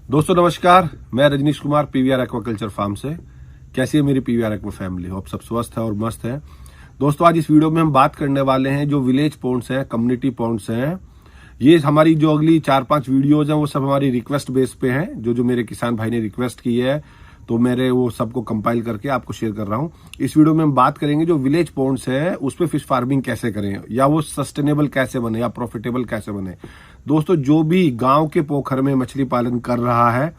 दोस्तों नमस्कार, मैं Rajnish Kumar PVR aquaculture farm से। कैसी है मेरी पीवीआर एक्वा फैमिली? होप सब स्वस्थ है और मस्त है। दोस्तों आज इस वीडियो में हम बात करने वाले हैं जो विलेज पॉन्ड्स हैं, कम्युनिटी पॉन्ड्स हैं। ये हमारी जो अगली 4-5 वीडियोज हैं वो सब हमारी रिक्वेस्ट बेस पे हैं, जो मेरे किसान भाई ने रिक्वेस्ट की है, तो मेरे वो सबको कंपाइल करके आपको शेयर कर रहा हूँ। इस वीडियो में हम बात करेंगे जो विलेज पॉन्ड्स है उस पर फिश फार्मिंग कैसे करें, या वो सस्टेनेबल कैसे बने या प्रॉफिटेबल कैसे बने। दोस्तों जो भी गांव के पोखर में मछली पालन कर रहा है,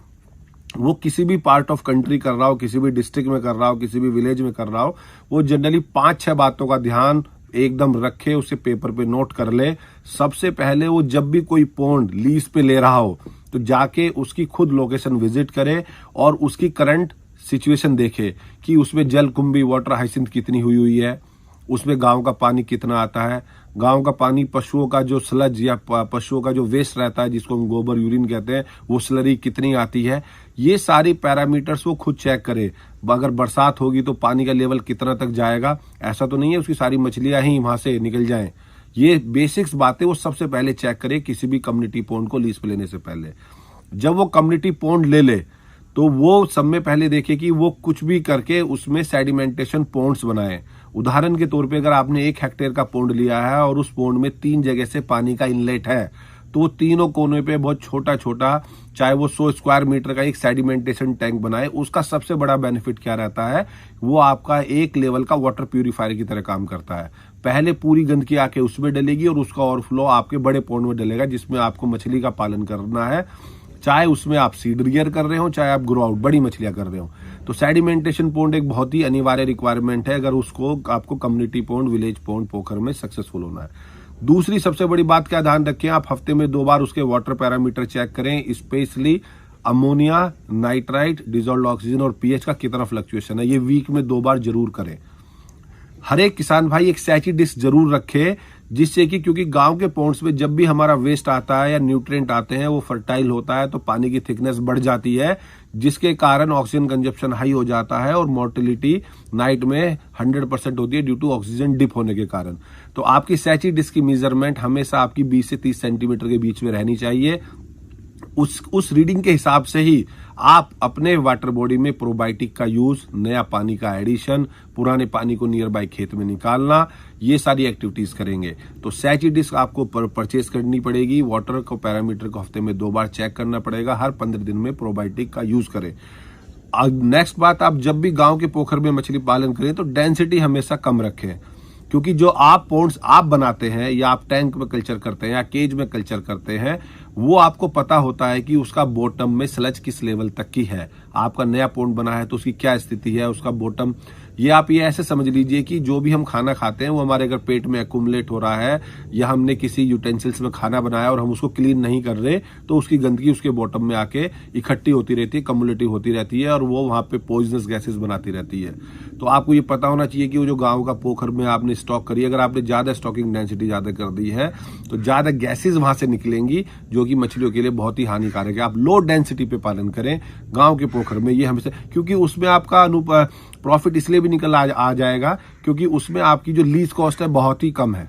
वो किसी भी पार्ट ऑफ कंट्री कर रहा हो, किसी भी डिस्ट्रिक्ट में कर रहा हो, किसी भी विलेज में कर रहा हो, वो जनरली 5-6 बातों का ध्यान एकदम रखे, उसे पेपर पे नोट कर ले। सबसे पहले वो जब भी कोई पॉन्ड लीज पे ले रहा हो तो जाके उसकी खुद लोकेशन विजिट करे और उसकी करंट सिचुएशन देखे कि उसमें जल कुंभी वाटर हाइसिंथ कितनी हुई है, उसमें गांव का पानी कितना आता है, गांव का पानी पशुओं का जो स्लज या पशुओं का जो वेस्ट रहता है जिसको हम गोबर यूरिन कहते हैं, वो स्लरी कितनी आती है। ये सारी पैरामीटर्स वो खुद चेक करे। अगर बरसात होगी तो पानी का लेवल कितना तक जाएगा, ऐसा तो नहीं है उसकी सारी मछलियां ही वहां से निकल जाएं। ये बेसिक्स बातें वो सबसे पहले चेक करे किसी भी कम्युनिटी पॉन्ड को लीज पे लेने से पहले। जब वो कम्युनिटी पॉन्ड ले ले तो वो सब में पहले देखे कि वो कुछ भी करके उसमें सेडिमेंटेशन पॉन्ड्स बनाए। उदाहरण के तौर पे अगर आपने 1 हेक्टेयर का पॉन्ड लिया है और उस पॉन्ड में 3 जगह से पानी का इनलेट है, तो वो तीनों कोने पे बहुत छोटा छोटा, चाहे वो 100 स्क्वायर मीटर का एक सेडिमेंटेशन टैंक बनाए। उसका सबसे बड़ा बेनिफिट क्या रहता है, वो आपका एक लेवल का वाटर प्यूरिफायर की तरह काम करता है। पहले पूरी गंदगी आके उसमें डलेगी और उसका ओवरफ्लो आपके बड़े पॉन्ड में डलेगा जिसमें आपको मछली का पालन करना है, चाहे उसमें आप सीड रियर कर रहे हो, चाहे आप ग्रो आउट बड़ी मछलियां कर रहे हो। तो सेडिमेंटेशन पॉन्ड एक बहुत ही अनिवार्य रिक्वायरमेंट है अगर उसको आपको कम्युनिटी पॉन्ड, विलेज पॉन्ड, पोखर में सक्सेसफुल होना है। दूसरी सबसे बड़ी बात क्या ध्यान रखें, आप हफ्ते में 2 बार उसके वाटर पैरामीटर चेक करें, specially ammonia, nitrite, dissolved oxygen और पीएच का कितना फ्लक्चुएशन है। ये वीक में 2 बार जरूर करें। हर एक किसान भाई एक सैची डिस्क जरूर रखे, जिससे कि क्योंकि गांव के पॉन्ड्स में जब भी हमारा वेस्ट आता है या न्यूट्रिएंट आते हैं वो फर्टाइल होता है, तो पानी की थिकनेस बढ़ जाती है, जिसके कारण ऑक्सीजन कंजप्शन हाई हो जाता है और मोर्टेलिटी नाइट में 100% होती है ड्यू टू ऑक्सीजन डिप होने के कारण। तो आपकी सैची डिस्क की मेजरमेंट हमेशा आपकी 20 से 30 सेंटीमीटर के बीच में रहनी चाहिए। उस रीडिंग के हिसाब से ही आप अपने वाटर बॉडी में प्रोबायोटिक का यूज, नया पानी का एडिशन, पुराने पानी को नियर बाय खेत में निकालना, ये सारी एक्टिविटीज करेंगे। तो सैची डिस्क आपको परचेज करनी पड़ेगी। वाटर को पैरामीटर को हफ्ते में 2 बार चेक करना पड़ेगा। हर 15 दिन में प्रोबायोटिक का यूज करें। नेक्स्ट बात, आप जब भी गांव के पोखर में मछली पालन करें तो डेंसिटी हमेशा कम रखें, क्योंकि जो आप पॉन्ड्स आप बनाते हैं या आप टैंक में कल्चर करते हैं या केज में कल्चर करते हैं, वो आपको पता होता है कि उसका बॉटम में स्लज किस लेवल तक की है। आपका नया पॉन्ड बना है तो उसकी क्या स्थिति है, उसका बॉटम। ये आप ये ऐसे समझ लीजिए कि जो भी हम खाना खाते हैं वो हमारे अगर पेट में एक्यूमुलेट हो रहा है या हमने किसी यूटेंसिल्स में खाना बनाया और हम उसको क्लीन नहीं कर रहे, तो उसकी गंदगी उसके बॉटम में आके इकट्ठी होती रहती है, कम्युलेटिव होती रहती है और वो वहां पे पॉइजनस गैसेस बनाती रहती है। तो आपको ये पता होना चाहिए कि वो जो गाँव का पोखर में आपने स्टॉक करी, अगर आपने ज्यादा स्टॉकिंग डेंसिटी ज्यादा कर दी है तो ज्यादा गैसेज वहां से निकलेंगी, जो कि मछलियों के लिए बहुत ही हानिकारक है। आप लो डेंसिटी पे पालन करें गांव के पोखर में, ये हमेशा, क्योंकि उसमें आपका प्रॉफिट इसलिए भी निकल आ जाएगा क्योंकि उसमें आपकी जो लीज कॉस्ट है बहुत ही कम है।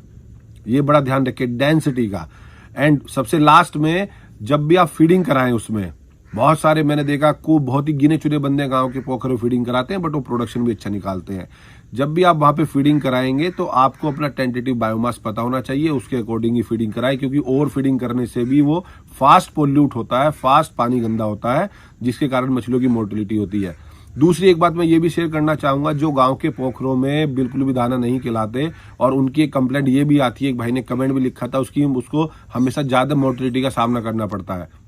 ये बड़ा ध्यान रखें डेंसिटी का। एंड सबसे लास्ट में, जब भी आप फीडिंग कराएं, उसमें बहुत सारे मैंने देखा को बहुत ही गिने चुने बंदे गांव के पोखर में फीडिंग कराते हैं, बट वो प्रोडक्शन भी अच्छा निकालते हैं। जब भी आप वहां पे फीडिंग कराएंगे तो आपको अपना टेंटेटिव बायोमास पता होना चाहिए, उसके अकॉर्डिंग ही फीडिंग कराएं, क्योंकि ओवर फीडिंग करने से भी वो फास्ट पोल्यूट होता है, फास्ट पानी गंदा होता है, जिसके कारण मछलियों की मोर्टेलिटी होती है। दूसरी एक बात मैं ये भी शेयर करना चाहूंगा, जो गांव के पोखरों में बिल्कुल भी दाना नहीं खिलाते, और उनकी एक कंप्लेंट ये भी आती है, एक भाई ने कमेंट भी लिखा था, उसको हमेशा ज्यादा मोर्टेलिटी का सामना करना पड़ता है।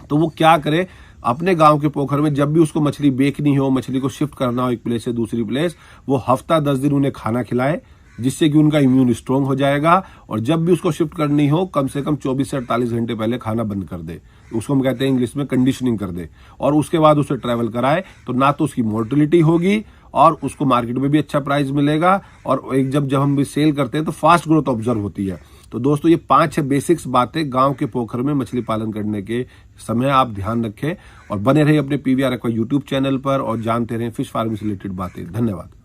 तो वो क्या करे, अपने गांव के पोखर में जब भी उसको मछली बेचनी हो, मछली को शिफ्ट करना हो एक प्लेस से दूसरी प्लेस, वो हफ्ता 10 दिन उन्हें खाना खिलाए, जिससे कि उनका इम्यून स्ट्रांग हो जाएगा। और जब भी उसको शिफ्ट करनी हो कम से कम 24 से 48 घंटे पहले खाना बंद कर दे, उसको हम कहते हैं इंग्लिश में कंडीशनिंग कर दे, और उसके बाद उसे ट्रैवल कराए। तो ना तो उसकी मोर्टेलिटी होगी और उसको मार्केट में भी अच्छा प्राइस मिलेगा, और एक जब हम भी सेल करते हैं तो फास्ट ग्रोथ ऑब्जर्व होती है। तो दोस्तों ये 5-6 बेसिक्स बातें गांव के पोखर में मछली पालन करने के समय आप ध्यान रखें, और बने रहे अपने पीवीआर एक्वा यूट्यूब चैनल पर और जानते रहें फिश फार्मिंग से रिलेटेड बातें। धन्यवाद।